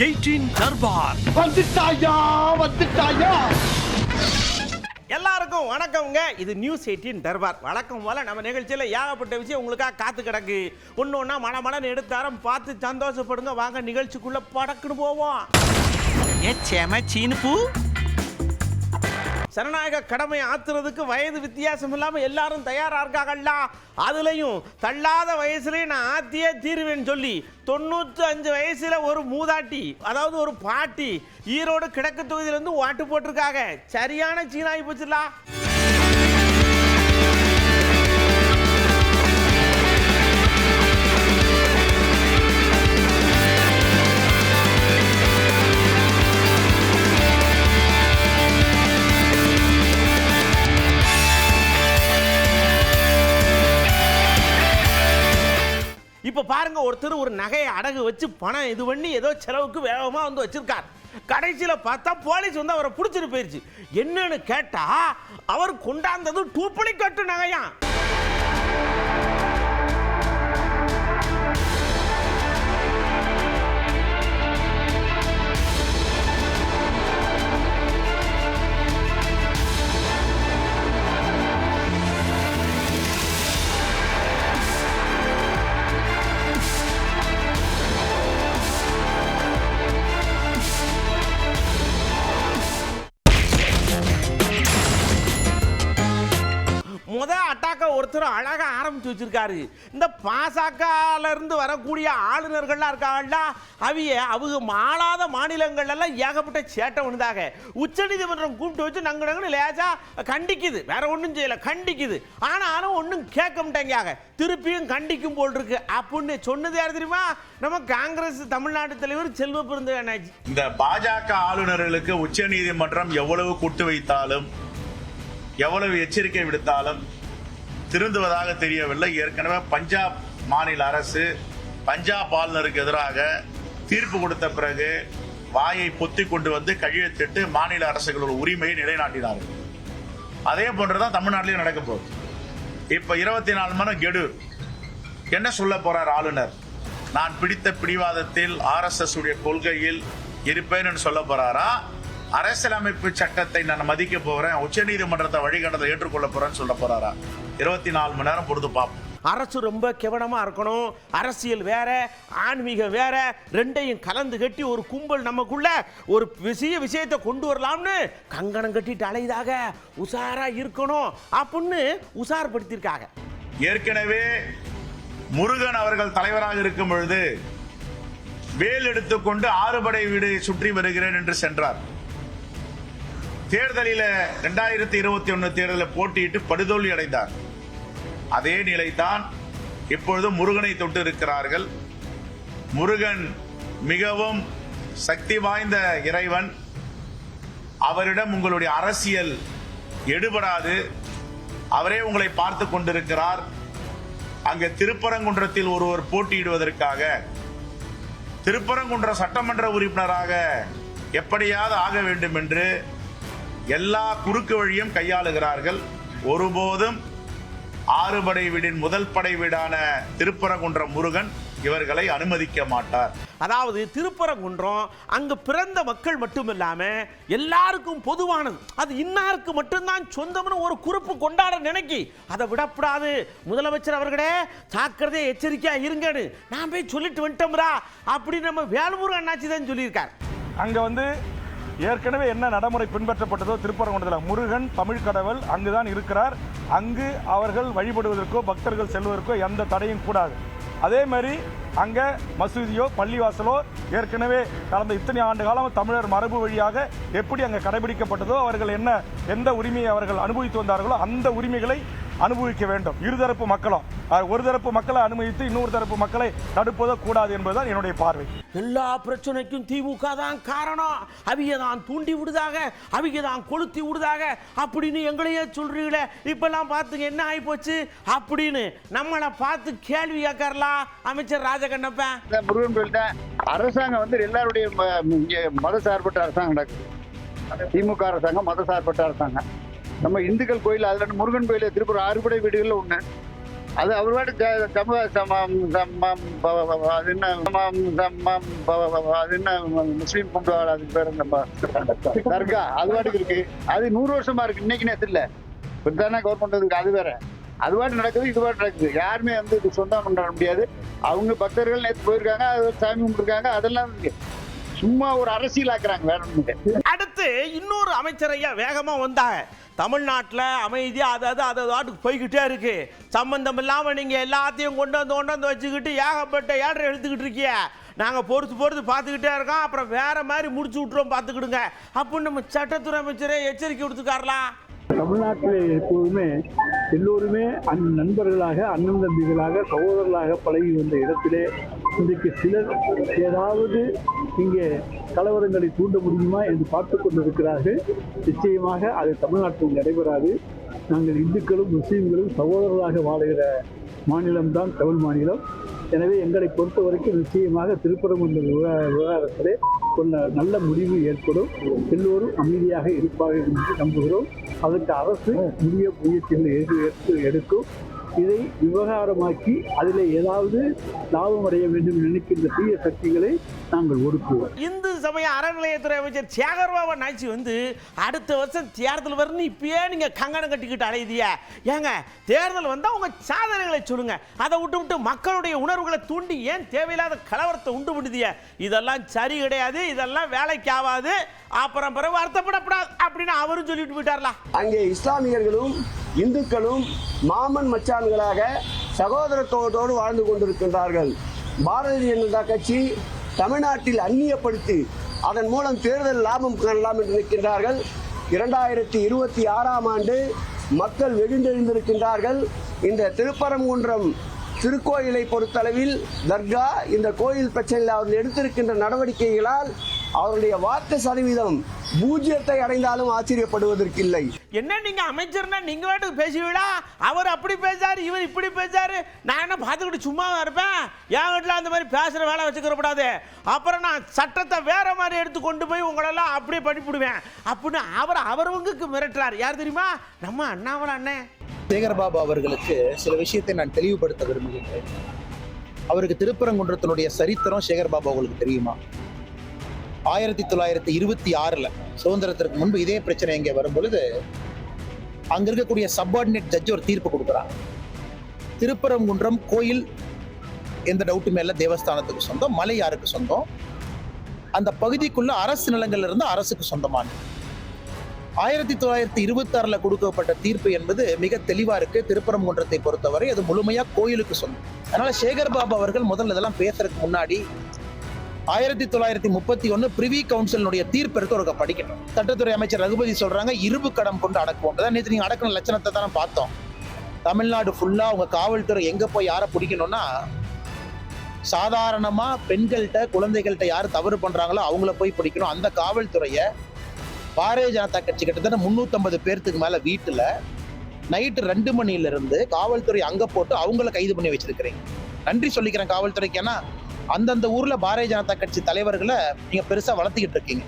18 தர்பார் வந்துட்டாயா. எல்லாருக்கும் வணக்கம்ங்க. இது நியூஸ் 18 தர்பார். வழக்கம் போல நம்ம நிகழ்ச்சியில் ஏகப்பட்ட விஷயம் உங்களுக்காக காத்து கிடக்கு. ஒன்று ஒன்றா மனமனன்னு எடுத்தாரம் பார்த்து சந்தோஷப்படுங்க. வாங்க நிகழ்ச்சிக்குள்ள படக்குன்னு போவோம். சீனு ஜனநாயக கடமை ஆத்துறதுக்கு வயது வித்தியாசம் இல்லாமல் எல்லாரும் தயாரா இருக்காங்கல்ல. அதுலயும் தள்ளாத வயசுலயே நான் ஆத்தியே தீருவேன்னு சொல்லி 95 வயசுல ஒரு மூதாட்டி, அதாவது ஒரு பாட்டி, ஈரோடு கிழக்கு தொகுதியிலிருந்து ஓட்டு போட்டிருக்காங்க. சரியான சீனாய் போச்சுல. இப்ப பாருங்க, ஒருத்தர் ஒரு நகையை அடகு வச்சு பணம் இது பண்ணி ஏதோ செலவுக்கு வேகமா வந்து வச்சிருக்கார். கடைசியில பார்த்தா போலீஸ் வந்து அவரை பிடிச்சிட்டு போயிருச்சு. என்னன்னு கேட்டா அவர் கொண்டாந்தது டூப்ளிகேட் நகையா. ஒருத்தர் அழகா ஆரம்பிச்சு வச்சிருக்காரு. இந்த பாசகல இருந்து வரக்கூடிய ஆளுநர்கள்லாம் இருக்காங்கல்ல, அவங்க ஆளாத மாநிலங்கள் எல்லாம் ஏகப்பட்ட சேட்டை வந்தாங்க. உச்சநீதிமன்றம் கூப்பிட்டு வச்சு நங்கு லேசா கண்டிக்குது. வேற ஒன்றும் செய்யல, கண்டிக்குது. ஆனாலும் ஒன்றும் கேட்க மாட்டேங்க. திருப்பியும் கண்டிக்கும் போல் இருக்கு அப்படின்னு சொன்னது யாரு தெரியுமா? நம்ம காங்கிரஸ் தமிழ்நாடு தலைவர் செல்வ பெருந்தகை. இந்த பாஜக ஆளுநர்களுக்கு உச்சநீதிமன்றம் எவ்வளவு கூட்டு வைத்தாலும், எவ்வளவு எச்சரிக்கை விடுத்தாலும் திருந்துவதாக தெரியவில்லை. ஏற்கனவே பஞ்சாப் மாநில அரசு பஞ்சாப் ஆளுநருக்கு எதிராக தீர்ப்பு கொடுத்த பிறகு வாயை பொத்தி கொண்டு வந்து கையெழுத்திட்டு மாநில அரசுகளோட உரிமையை நிலைநாட்டினார்கள். அதே போன்றுதான் தமிழ்நாட்டிலையும் நடக்க போகுது. இப்ப 24 மணி கெடு என்ன சொல்ல போறார் ஆளுநர்? நான் பிடித்த பிடிவாதத்தில் RSS உடைய கொள்கையில் இருப்பேன் சொல்ல போறாரா? அரசியலமைப்பு சட்டத்தை நான் மதிக்க போறேன், உச்ச நீதிமன்றத்தை வழிகாட்டத்தை ஏற்றுக்கொள்ள போறேன்னு சொல்ல போறாரா? 24 மணி நேரம் பொறுத்து பார்ப்போம். அரசு ரொம்ப கவனமா இருக்கணும். அரசியல் வேற, ஆன்மீகம் வேற, ரெண்டையும் கலந்து கட்டி ஒரு கும்பல் நமக்குள்ள ஒரு விஷயத்தை கொண்டு வரலாம்னு கங்கணம் கட்டிட்டு அலைதாக உசாரா இருக்கணும் அப்படின்னு உசார்படுத்தியிருக்காங்க. ஏற்கனவே முருகன் அவர்கள் தலைவராக இருக்கும் பொழுது வேல் எடுத்துக்கொண்டு 6 படை வீடு சுற்றி வருகிறேன் என்று சென்றார். தேர்தலில் 2021 தேர்தலில் போட்டியிட்டு படுதோல்வி அடைந்தார். அதே நிலைதான் இப்பொழுது முருகனை தொட்டு இருக்கிறார்கள். முருகன் மிகவும் சக்தி வாய்ந்த இறைவன். அவரிடம் உங்களுடைய அரசியல் எடுபடாது. அவரே உங்களை பார்த்து கொண்டிருக்கிறார். அங்கே திருப்பரங்குன்றத்தில் ஒருவர் போட்டியிடுவதற்காக திருப்பரங்குன்ற சட்டமன்ற உறுப்பினராக எப்படியாவது ஆக வேண்டும் என்று எல்லா குறுக்கு வழியும் கையாளுகிறார்கள். ஒருபோதும் 6 படை வீடின் முதல் படை வீடான திருப்பரங்குன்ற முருகன் இவர்களை அனுமதிக்க மாட்டார். அதாவது திருப்பரங்குன்றம் அங்கு பிறந்த மக்கள் மட்டுமில்லாம எல்லாருக்கும் பொதுவானது. அது இன்னாருக்கு மட்டும்தான் சொந்தம்னு ஒரு குறிப்பு கொண்டாட நினைக்கி அதை விடப்படாது. முதலமைச்சர் அவர்களே ஜாக்கிரதை, எச்சரிக்கையா இருங்கன்னு நான் போய் சொல்லிட்டு வந்துட்டோம்ரா அப்படின்னு நம்ம வேலுமுருகன் அண்ணாச்சி தான் சொல்லியிருக்கார். அங்க வந்து ஏற்கனவே என்ன நடைமுறை பின்பற்றப்பட்டதோ திருப்பரங்குன்றத்தில் முருகன் தமிழ் கடவுள் அங்குதான் இருக்கிறார். அங்கு அவர்கள் வழிபடுவதற்கோ பக்தர்கள் செல்வதற்கோ எந்த தடையும் கூடாது. அதே மாதிரி அங்கே மசூதியோ பள்ளிவாசலோ ஏற்கனவே கடந்த இத்தனை ஆண்டு காலம் தமிழர் மரபு வழியாக எப்படி அங்கே கடைபிடிக்கப்பட்டதோ அவர்கள் எந்த உரிமையை அவர்கள் அனுபவித்து வந்தார்களோ அந்த உரிமைகளை அனுபவிக்க வேண்டும். இருதரப்பு மக்களும் ஒரு தரப்பு மக்களை அனுமதித்து இன்னொரு தரப்பு மக்களை தடுப்பதோ கூடாது என்பதுதான் என்னுடைய பார்வை. எல்லா பிரச்சனைக்கும் திமுக தான் காரணம், அவங்க தான் தூண்டி விடுதாக, அவங்க தான் கொளுத்தி விடுதாக அப்படின்னு எங்களையே சொல்றீங்களே. இப்பெல்லாம் பார்த்துங்க என்ன ஆகி போச்சு அப்படின்னு நம்மளை பார்த்து கேள்வி கேட்கறலாம் அமைச்சர் ராஜகண்ணப்பன். முருகன் கோயில் அரசாங்கம் வந்து எல்லாருடைய மத சார்பற்ற அரசாங்கம் நடக்குது. திமுக அரசாங்கம் மத சார்பற்ற அரசாங்கம். நம்ம இந்துக்கள் கோயில், அதுல முருகன் கோயில் திருப்பூர் 6 படை வீடுகள்ல ஒண்ணு. அது அவர் பாட்டு அது என்ன முஸ்லீம் கொண்டு வர அதுக்கு பேர் தர்கா அது பாட்டுக்கு இருக்கு. அது 100 வருஷமா இருக்கு, இன்னைக்கு நேரத்தில் இல்லை. இப்படித்தானே கவர்மெண்ட் இருக்கு, அது வேற. அது பாட்டு நடக்குது, இது பாட்டு நடக்குது. யாருமே வந்து இது சொந்தம் கொண்டாட முடியாது. அவங்க பக்தர்கள் நேற்று போயிருக்காங்க, அது சாமி கும்பிட்டுருக்காங்க, அதெல்லாம் இருக்கு. சும்மா ஒரு அரசியல் ஆக்குறாங்க, வேற ஒண்ணு. அடுத்து இன்னொரு அமைச்சரையா வேகமா வந்தாங்க. தமிழ்நாட்டில் அமைதியா அது வாட்டுக்கு போய்கிட்டே இருக்கு. சம்பந்தம் இல்லாம நீங்க எல்லாத்தையும் கொண்டு வந்து வச்சுக்கிட்டு ஏகப்பட்ட ஏழரை எழுத்துக்கிட்டு இருக்கிய. நாங்கள் பொறுத்து பார்த்துக்கிட்டே இருக்கோம், அப்புறம் வேற மாதிரி முடிச்சு விட்டுறோம் பார்த்துக்கிடுங்க அப்படின்னு நம்ம சட்டத்துறை அமைச்சரே எச்சரிக்கை கொடுத்துக்காரலா. தமிழ்நாட்டில் எப்போதுமே எல்லோருமே நண்பர்களாக, அண்ணன் தம்பிகளாக, சகோதரர்களாக பழகி வந்த இடத்திலே இன்றைக்கு சிலர் ஏதாவது இங்கே கலவரங்களை தூண்ட முடியுமா என்று பார்த்து கொண்டிருக்கிறார்கள். நிச்சயமாக அது தமிழ்நாட்டில் நடைபெறாது. நாங்கள் இந்துக்களும் முஸ்லீம்களும் சகோதரர்களாக வாழுகிற மாநிலம்தான் தமிழ் மாநிலம். எனவே எங்களை பொறுத்த வரைக்கும் நிச்சயமாக திருப்பரங்குன்றம் விவகாரத்திலே ஒரு நல்ல முடிவு ஏற்படும். எல்லோரும் அமைதியாக இருப்பார்கள் என்று நம்புகிறோம். அதற்கு அரசு உரிய முயற்சிகளை எடுக்கும். இதை விவகாரமாக்கி அதில் ஏதாவது லாபம் அடைய வேண்டும் நினைக்கின்ற தீய சக்திகளை நாங்கள் ஒடுக்குவோம். இந்து சமய அறநிலையத்துறை அமைச்சர் சேகர்பாபு நாய்ச்சி வந்து அடுத்த வருஷம் தேர்தல் வரும்னு இப்பயே நீங்க கங்கணம் கட்டிக்கிட்டு அலையுதியா? ஏங்க, தேர்தல் வந்தா உங்க சாதனைகளை சொல்லுங்க. அதை விட்டு மக்களுடைய உணர்வுகளை தூண்டி ஏன் தேவையில்லாத கலவரத்தை உண்டு பண்ணுதிய? இதெல்லாம் சரி கிடையாது, இதெல்லாம் வேலைக்கு ஆகாது, அப்புறம் பிறகு வருத்தப்படப்படாது அப்படின்னு அவரும் சொல்லிட்டு போயிட்டார்ல. அங்கே இஸ்லாமியர்களும் இந்துக்களும் மாமன் மச்சான்களாக சகோதரத்தோடு வாழ்ந்து கொண்டிருக்கின்றார்கள். பாரதிய ஜனதா கட்சி தமிழ்நாட்டில் அந்நியப்படுத்தி அதன் மூலம் தேர்தல் லாபம் காணலாம் என்று நிற்கின்றார்கள். 2026ஆம் ஆண்டு மக்கள் வெகுண்டெழுந்திருக்கின்றார்கள். இந்த திருப்பரங்குன்றம் திருக்கோயிலை பொறுத்தளவில் தர்கா, இந்த கோயில் பிரச்சனையில் அவர்கள் எடுத்திருக்கின்ற நடவடிக்கைகளால் அவருடைய வாக்கு சதவீதம் 0 அடைந்தாலும் ஆச்சரியப்படுவதற்கில்லை. என்ன நீங்க அமைச்சர்னா நீங்க வாட்டுக்கு பேசுவீடா? அவர் அப்படி பேசாரு, இவர் இப்படி பேசாரு, நான் என்ன பார்த்துக்கிட்டு சும்மா இருப்பேன்? என் வீட்டில் அந்த மாதிரி பேசுற வேலை வச்சுக்கிறப்படாது. அப்புறம் நான் சட்டத்தை வேற மாதிரி எடுத்து கொண்டு போய் உங்களெல்லாம் அப்படியே படிப்பிடுவேன் அப்படின்னு அவருக்கு மிரட்டுறாரு. யார் தெரியுமா? நம்ம அண்ணாமலை அண்ணன். சேகர்பாபு அவர்களுக்கு சில விஷயத்தை நான் தெளிவுபடுத்த விரும்புகின்றேன். அவருக்கு திருப்பரங்குன்றத்தினுடைய சரித்திரம் சேகர்பாபு அவர்களுக்கு தெரியுமா? 1926 சுதந்திரத்திற்கு முன்பு இதே பிரச்சனை இங்கே வரும் பொழுது அங்க இருக்கக்கூடிய சப்பார்டினேட் ஜட்ஜ் ஒரு தீர்ப்பு கொடுக்குறாங்க. திருப்பரங்குன்றம் கோயில் எந்த டவுட்டுமே இல்லை, தேவஸ்தானத்துக்கு சொந்தம், மலை யாருக்கு சொந்தம், அந்த பகுதிக்குள்ள அரசு நிலங்கள்ல இருந்து அரசுக்கு சொந்தமானது. 1926 கொடுக்கப்பட்ட தீர்ப்பு என்பது மிக தெளிவா இருக்கு. திருப்பரங்குன்றத்தை பொறுத்தவரை அது முழுமையா கோயிலுக்கு சொந்தம். அதனால சேகர்பாபு அவர்கள் முதல்ல இதெல்லாம் பேசுறதுக்கு முன்னாடி 1931 பிரிவி கவுன்சிலுடைய தீர்ப்பு இருக்க படிக்கணும். சட்டத்துறை அமைச்சர் ரகுபதி சொல்றாங்க இரும்பு கடம் கொண்டு அடக்குவோம். நேற்று நீங்க அடக்கின லட்சணத்தை தானே பார்த்தோம். தமிழ்நாடு ஃபுல்லா உங்க காவல்துறை எங்க போய் யாரை பிடிக்கணும்னா, சாதாரணமா பெண்கள்கிட்ட குழந்தைகள்கிட்ட யார் தவறு பண்றாங்களோ அவங்கள போய் பிடிக்கணும். அந்த காவல்துறையை பாரதிய ஜனதா கட்சி கிட்டத்தட்ட 350 பேர்த்துக்கு மேல வீட்டுல நைட்டு 2 மணில இருந்து காவல்துறை அங்க போட்டு அவங்கள கைது பண்ணி வச்சிருக்கிறீங்க. நன்றி சொல்லிக்கிறேன் காவல்துறைக்கு. ஏன்னா அந்தந்த ஊர்ல பாரதிய ஜனதா கட்சி தலைவர்களை நீங்க பெருசா வளர்த்துக்கிட்டு இருக்கீங்க.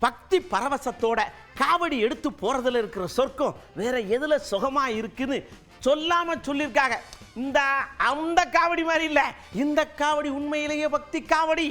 பக்தி பரவசத்தோட காவடி எடுத்து போறதுல இருக்கிற சொர்க்கம் வேற எதுல சுகமா இருக்குன்னு சொல்லாம சொல்லியிருக்காங்க. அந்த காவடி மாதிரி இல்ல, இந்த காவடி உண்மையிலேயே பக்தி காவடி.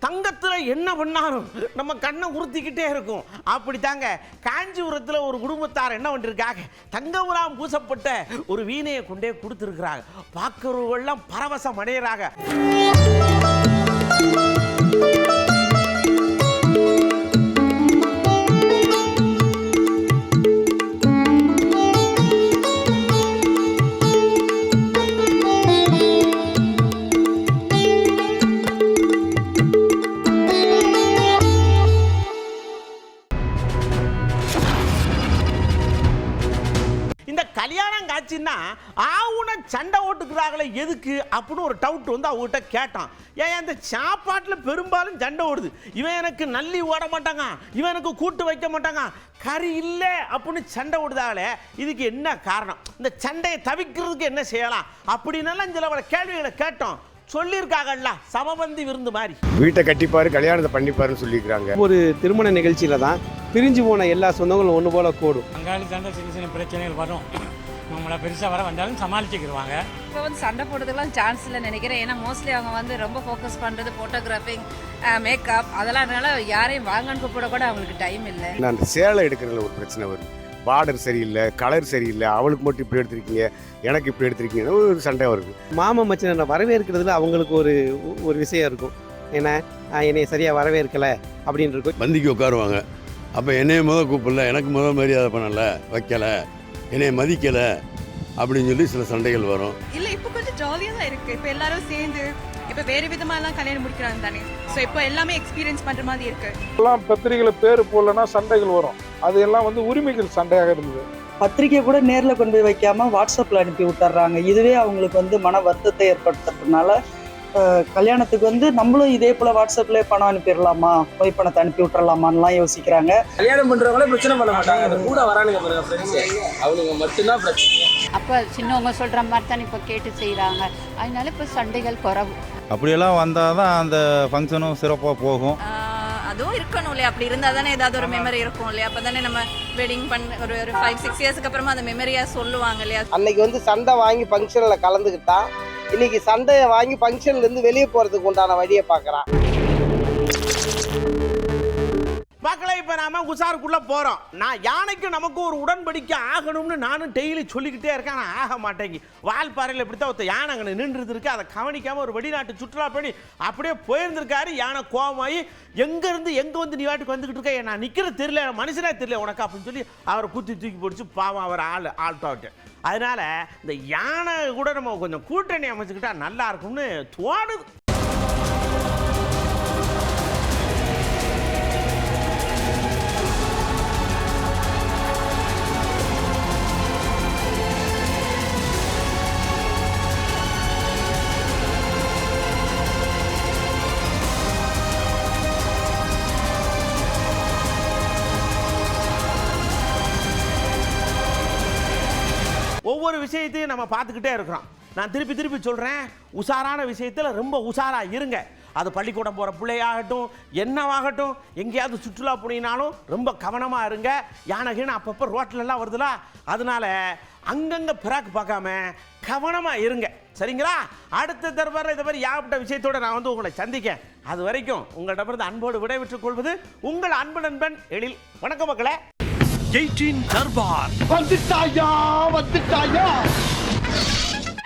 தங்கத்துல என்ன பண்ணாலும் நம்ம கண்ணை உறுத்திக்கிட்டே இருக்கும். அப்படித்தாங்க காஞ்சிபுரத்தில் ஒரு குடும்பத்தார் என்ன பண்ணிருக்காங்க, தங்கமுலாம் பூசப்பட்ட ஒரு வீணையை கொண்டே கொடுத்துருக்கிறாங்க. பார்க்கிறவர்கள்லாம் பரவசம் அடையிறாங்க. ஓடுறாங்களே எதுக்கு அப்படின்னு ஒரு டவுட் வந்து அவங்ககிட்ட கேட்டான். ஏன் இந்த சாப்பாட்டில் பெரும்பாலும் சண்டை ஓடுது, இவன் எனக்கு நல்லி ஓட மாட்டாங்க, இவன் எனக்கு கூட்டு வைக்க மாட்டாங்க, கறி இல்லை அப்படின்னு சண்டை ஓடுதாலே, இதுக்கு என்ன காரணம், இந்த சண்டையை தவிர்க்கிறதுக்கு என்ன செய்யலாம் அப்படின்னலாம் சில கேள்விகளை கேட்டோம். சொல்லியிருக்காங்கல்ல சமபந்தி விருந்து மாதிரி. வீட்டை கட்டிப்பாரு கல்யாணத்தை பண்ணிப்பாருன்னு சொல்லியிருக்காங்க. ஒரு திருமண நிகழ்ச்சியில தான் பிரிஞ்சு போன எல்லா சொந்தங்களும் ஒன்று போல கூடும். அங்காளி சண்டை சின்ன சின்ன பிரச்சனைகள் வரும், நம்மளை பெருசாக வர வந்தாலும் சமாளிச்சுக்கிடுவாங்க. இப்போ வந்து சண்டை போடுறதுக்கெல்லாம் சான்ஸ் இல்லை நினைக்கிறேன். ஏன்னா மோஸ்ட்லி அவங்க வந்து ரொம்ப ஃபோக்கஸ் பண்ணுறது ஃபோட்டோகிராஃபிங், மேக்கப், அதெல்லாம் யாரையும் வாங்கன்னு கூப்பிட கூட அவங்களுக்கு டைம் இல்லை. அந்த சேலை எடுக்கிறதுல ஒரு பிரச்சனை வருது, பார்டர் சரியில்லை, கலர் சரியில்லை, அவளுக்கு மட்டும் இப்படி எடுத்திருக்கீங்க, எனக்கு இப்படி எடுத்திருக்கீங்கன்னு ஒரு சண்டை வருது. மாமன் மச்சனை வரவேற்கிறதுல அவங்களுக்கு ஒரு விஷயம் இருக்கும். ஏன்னா என்னை சரியாக வரவேற்கலை அப்படின்னு இருக்கும். பந்திக்கு உட்காருவாங்க, அப்போ என்னைய கூப்பிடல, எனக்கு மரியாதை பண்ணலை, வைக்கலை, என்னைய மதிக்கலை அப்படின்னு சொல்லி சில சண்டைகள் வரும். இல்லை இப்போ கொஞ்சம் ஜாலியாக தான் இருக்குது. இப்போ எல்லாரும் சேர்ந்து இப்போ வேறு விதமாகலாம் கல்யாணம் முடிக்கிறாங்க தானே. ஸோ இப்போ எல்லாமே எக்ஸ்பீரியன்ஸ் பண்ணுற மாதிரி இருக்குது. எல்லாம் பத்திரிகையில் பேர் போடலன்னா சண்டைகள் வரும். அது எல்லாம் வந்து உரிமைகள் சண்டையாக இருந்தது. பத்திரிக்கை கூட நேரில் கொண்டு போய் வைக்காம வாட்ஸ்அப்பில் அனுப்பி விட்டுறாங்க. இதுவே அவங்களுக்கு வந்து மன வருத்தத்தை ஏற்படுத்துறதுனால கல்யாணத்துக்கு வந்து நம்மளும் இதே போல வாட்ஸ்அப்லேயே பணம் அனுப்பிடலாமா, போய் பணத்தை அனுப்பி விட்டுறலாமான்லாம் யோசிக்கிறாங்க. கல்யாணம் பண்றவங்களே பிரச்சனை பண்ண மாட்டாங்க, கூட வரானுங்க அவனுங்க மட்டும்தான் பிரச்சனை. அப்போ சின்னவங்க சொல்கிற மாதிரி தான் இப்போ கேட்டு செய்கிறாங்க. அதனால இப்போ சண்டைகள் குறவு. அப்படியெல்லாம் வந்தால் தான் அந்த ஃபங்க்ஷனும் சிறப்பாக போகும். அதுவும் இருக்கணும் இல்லையா, அப்படி இருந்தால் தானே ஏதாவது ஒரு மெமரி இருக்கும் இல்லையா. அப்போ தானே நம்ம வெட்டிங் பண்ண ஒரு 5-6 இயர்ஸ்க்கு அப்புறமா அந்த மெமரியாக சொல்லுவாங்க இல்லையா. அன்னைக்கு வந்து சண்டை வாங்கி ஃபங்க்ஷனில் கலந்துக்கிட்டா இன்னைக்கு சண்டையை வாங்கி ஃபங்க்ஷன்லேருந்து வெளியே போகிறதுக்கு உண்டான வழியை பார்க்குறான். மக்களை இப்போ நாம உசாருக்குள்ள போறோம். நான் யானைக்கு நமக்கு ஒரு உடன்படிக்கை ஆகணும்னு நானும் டெய்லி சொல்லிக்கிட்டே இருக்கேன், ஆனால் ஆக மாட்டேங்கி. வால்பாறையில் இப்படித்தான் ஒருத்த யானை அங்கே நின்றுட்டு இருக்கு, அதை கவனிக்காம ஒரு வெளிநாட்டு சுற்றுலா பண்ணி அப்படியே போயிருந்திருக்காரு. யானை கோவமாயி எங்கேருந்து எங்கே வந்து நீ வாட்டுக்கு வந்துக்கிட்டு இருக்க, நான் நிற்கிறது தெரியல, மனுஷனே தெரியல உனக்கு அப்படின்னு சொல்லி அவரை குத்தி தூக்கி போடுச்சு. பாவம் அவர் ஆல்டாவிட்டு. அதனால இந்த யானை கூட நம்ம கொஞ்சம் கூட்டணி அமைச்சுக்கிட்டா நல்லா இருக்கும்னு தோணுது. ஒவ்வொரு விஷயத்தையும் நம்ம பார்த்துக்கிட்டே இருக்கிறோம். நான் திருப்பி திருப்பி சொல்கிறேன், உஷாரான விஷயத்தில் ரொம்ப உஷாராக இருங்க. அது பள்ளிக்கூடம் போகிற பிள்ளையாகட்டும், என்னவாகட்டும், எங்கேயாவது சுற்றுலா போனீங்கனாலும் ரொம்ப கவனமாக இருங்க. யானைகீனை அப்பப்போ ரோட்டிலெல்லாம் வருதுலா, அதனால அங்கங்கே பிராக்கு பார்க்காம கவனமாக இருங்க, சரிங்களா? அடுத்த தடவை இதை மாதிரி யாப்பட்ட விஷயத்தோடு நான் வந்து உங்களை சந்திக்கேன். அது வரைக்கும் உங்களிடமிருந்து அன்போடு விடைபெற்றுக் கொள்வது உங்கள் அன்பு நண்பன் எழில். வணக்கம் மக்களே. 18 தர்பார் வந்துட்டாயா